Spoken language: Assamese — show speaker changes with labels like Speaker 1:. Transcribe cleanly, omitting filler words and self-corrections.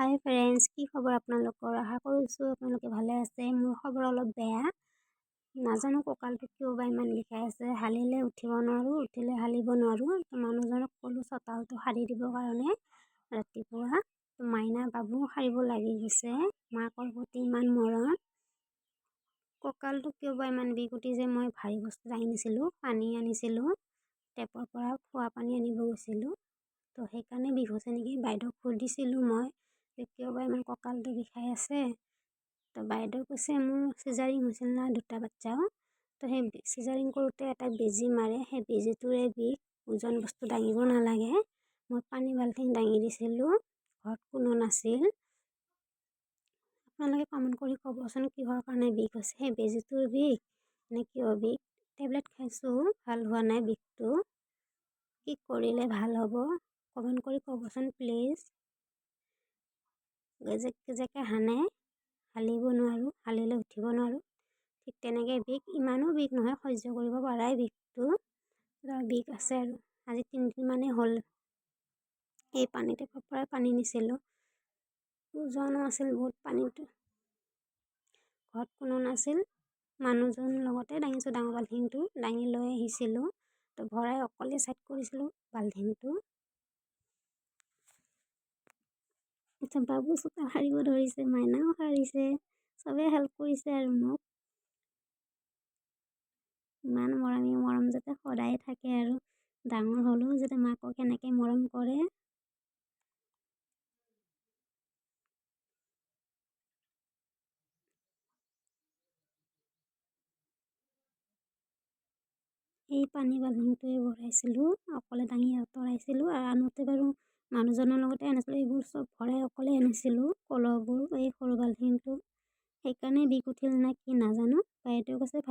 Speaker 1: হাই ফ্ৰেণ্ডছ, কি খবৰ আপোনালোকৰ? আশা কৰিছোঁ আপোনালোকে ভালে আছে। মোৰ খবৰ অলপ বেয়া। নাজানো কঁকালটো কিয় বা ইমান বিষাই আছে। হালিলে উঠিব নোৱাৰোঁ, উঠিলে হালিব নোৱাৰোঁ। মানুহজনক ক'লোঁ চোতালটো সাৰি দিবৰ কাৰণে ৰাতিপুৱা। মাইনা বাবু সাৰিব লাগি গৈছে। মাকৰ প্ৰতি ইমান মৰম। কঁকালটো কিয় বা ইমান বিষ উঠিছে। মই ভাৰী বস্তু দাঙি নিছিলোঁ, পানী আনিছিলোঁ, টেপৰ পৰা খোৱা পানী আনিব গৈছিলোঁ। তো সেইকাৰণে বিষ হৈছে নেকি। বাইদেউক সুধিছিলোঁ মই কিয় বা ইমান কঁকালটো বিষাই আছে। তো বাইদেউ কৈছে মোৰ চিজাৰিং হৈছিল না দুটা বাচ্চাও। তো সেই চিজাৰিং কৰোঁতে এটা বেজী মাৰে, সেই বেজীটোৰে বিষ। ওজন বস্তু দাঙিব নালাগে। মই পানী বাল্টিং দাঙি দিছিলোঁ, ঘৰত কোনো নাছিল। আপোনালোকে কমেণ্ট কৰি ক'বচোন কিহৰ কাৰণে বিষ হৈছে। সেই বেজীটোৰ বিষ নে কিয় বিষ? টেবলেট খাইছোঁ, ভাল হোৱা নাই বিষটো। কি কৰিলে ভাল হ'ব কমেণ্ট কৰি ক'বচোন প্লিজ। গেজেক গেজেকে হানে, হালিব নোৱাৰোঁ, হালিলে উঠিব নোৱাৰোঁ। ঠিক তেনেকৈ বিষ, ইমানো বিষ নহয়, সহ্য কৰিব পৰাই বিষটো। বিষ আছে আৰু আজি 3 দিনমানেই হ'ল। এই পানী টেপৰ পৰাই পানী নিছিলোঁ, ওজনো আছিল বহুত পানীটো। ঘৰত কোনো নাছিল, মানুহজনৰ লগতে দাঙিছোঁ ডাঙৰ বাল্টিংটো, দাঙি লৈ আহিছিলোঁ। তো ভৰাই অকলে চাইড কৰিছিলোঁ বাল্টিংটো। এতিয়া বাবু চোতাল সাৰিব ধৰিছে, মাইনাও সাৰিছে, চবেই হেল্প কৰিছে আৰু মোক। ইমান মৰমী, মৰম যাতে সদায় থাকে আৰু ডাঙৰ হ'লেও যাতে মাকক এনেকৈ মৰম কৰে। এই পানী বাল্টিংটোৱে ভৰাইছিলোঁ, অকলে দাঙি আঁতৰাইছিলোঁ। আৰু আনোতে বাৰু মানুহজনৰ লগতে আনিছিলোঁ। এইবোৰ চব ভৰাই অকলে আনিছিলোঁ, কলহবোৰ এই সৰু বাল্টিংটো। সেইকাৰণে বিষ উঠিল নে কি নাজানো। বাইদেউ কৈছে